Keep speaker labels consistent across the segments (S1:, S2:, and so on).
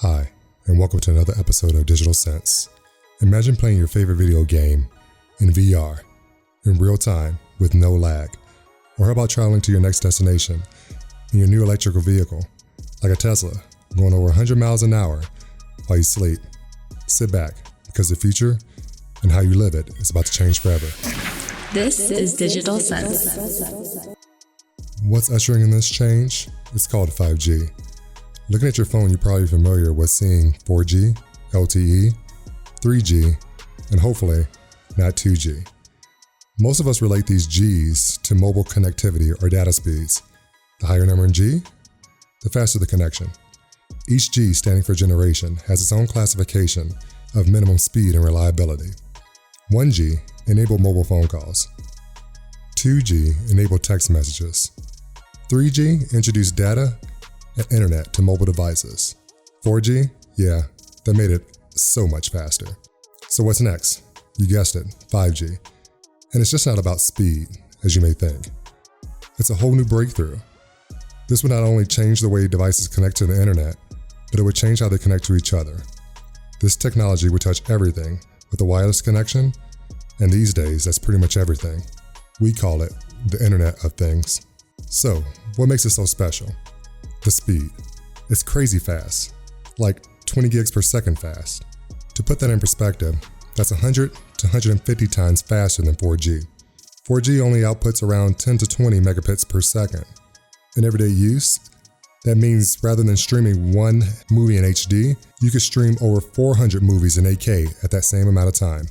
S1: Hi, and welcome to another episode of Digital Sense. Imagine playing your favorite video game in VR, in real time, with no lag. Or how about traveling to your next destination in your new electrical vehicle, like a Tesla, going over 100 miles an hour while you sleep? Sit back, because the future and how you live it is about to change forever.
S2: This is Digital Sense.
S1: What's ushering in this change? It's called 5G. Looking at your phone, you're probably familiar with seeing 4G, LTE, 3G, and hopefully not 2G. Most of us relate these Gs to mobile connectivity or data speeds. The higher number in G, the faster the connection. Each G, standing for generation, has its own classification of minimum speed and reliability. 1G, enable mobile phone calls. 2G, enable text messages. 3G, introduce data and internet to mobile devices. 4G, yeah, that made it so much faster. So what's next? You guessed it, 5G. And it's just not about speed, as you may think. It's a whole new breakthrough. This would not only change the way devices connect to the internet, but it would change how they connect to each other. This technology would touch everything with a wireless connection, and these days, that's pretty much everything. We call it the Internet of Things. So, what makes it so special? The speed. It's crazy fast, like 20 gigs per second fast. To put that in perspective, that's 100 to 150 times faster than 4G. 4G only outputs around 10 to 20 megabits per second. In everyday use, that means rather than streaming one movie in HD, you could stream over 400 movies in 8K at that same amount of time.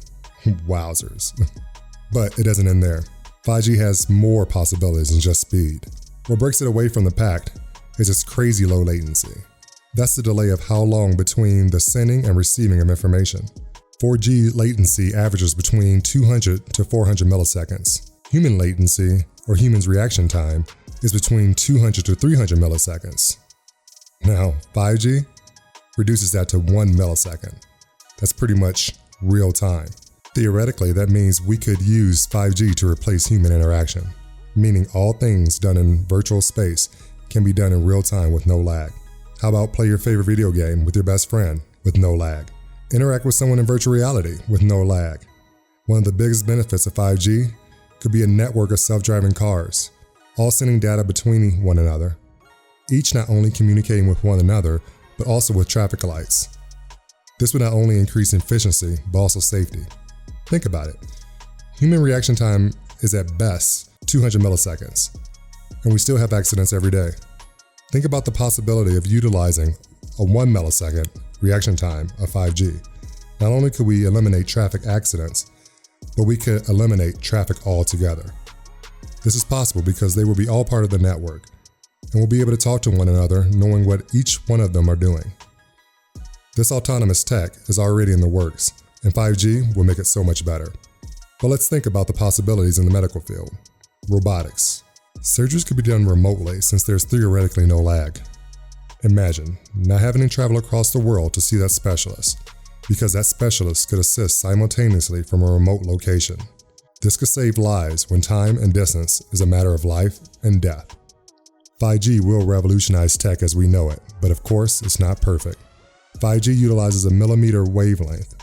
S1: Wowzers. But it doesn't end there. 5G has more possibilities than just speed. What breaks it away from the pack is its crazy low latency. That's the delay of how long between the sending and receiving of information. 4G latency averages between 200 to 400 milliseconds. Human latency, or human's reaction time, is between 200 to 300 milliseconds. Now, 5G reduces that to 1 millisecond. That's pretty much real time. Theoretically, that means we could use 5G to replace human interaction, meaning all things done in virtual space can be done in real time with no lag. How about play your favorite video game with your best friend with no lag? Interact with someone in virtual reality with no lag. One of the biggest benefits of 5G could be a network of self-driving cars, all sending data between one another, each not only communicating with one another, but also with traffic lights. This would not only increase efficiency, but also safety. Think about it. Human reaction time is at best 200 milliseconds, and we still have accidents every day. Think about the possibility of utilizing a 1 millisecond reaction time of 5G. Not only could we eliminate traffic accidents, but we could eliminate traffic altogether. This is possible because they will be all part of the network, and we'll be able to talk to one another knowing what each one of them are doing. This autonomous tech is already in the works, and 5G will make it so much better. But let's think about the possibilities in the medical field. Robotics. Surgeries could be done remotely since there's theoretically no lag. Imagine not having to travel across the world to see that specialist, because that specialist could assist simultaneously from a remote location. This could save lives when time and distance is a matter of life and death. 5G will revolutionize tech as we know it, but of course, it's not perfect. 5G utilizes a millimeter wavelength,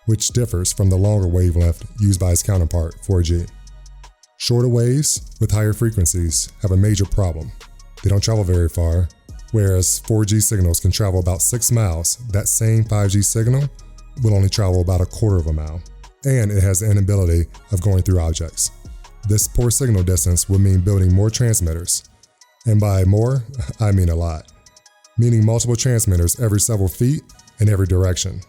S1: which differs from the longer wavelength used by its counterpart, 4G. Shorter waves with higher frequencies have a major problem. They don't travel very far, whereas 4G signals can travel about 6 miles. That same 5G signal will only travel about a quarter of a mile, and it has the inability of going through objects. This poor signal distance will mean building more transmitters, and by more, I mean a lot, meaning multiple transmitters every several feet in every direction.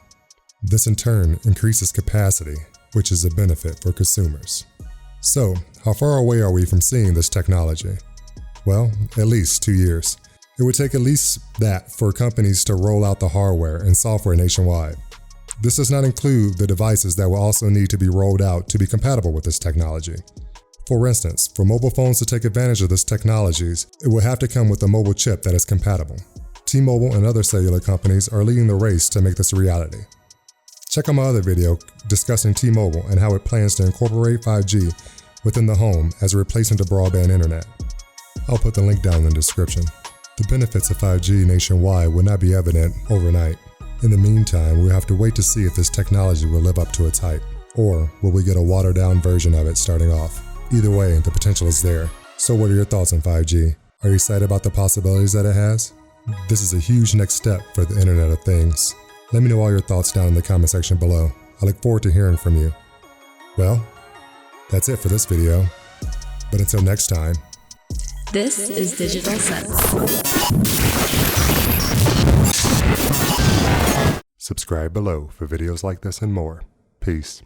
S1: This in turn increases capacity, which is a benefit for consumers. So, how far away are we from seeing this technology? Well, at least 2 years. It would take at least that for companies to roll out the hardware and software nationwide. This does not include the devices that will also need to be rolled out to be compatible with this technology. For instance, for mobile phones to take advantage of this technologies, it will have to come with a mobile chip that is compatible. T-Mobile and other cellular companies are leading the race to make this a reality. Check out my other video discussing T-Mobile and how it plans to incorporate 5G within the home as a replacement to broadband internet. I'll put the link down in the description. The benefits of 5G nationwide will not be evident overnight. In the meantime, we'll have to wait to see if this technology will live up to its hype, or will we get a watered-down version of it starting off? Either way, the potential is there. So what are your thoughts on 5G? Are you excited about the possibilities that it has? This is a huge next step for the Internet of Things. Let me know all your thoughts down in the comment section below. I look forward to hearing from you. Well, that's it for this video. But until next time,
S2: This is Digital Sense.
S1: subscribe below for videos like this and more. Peace.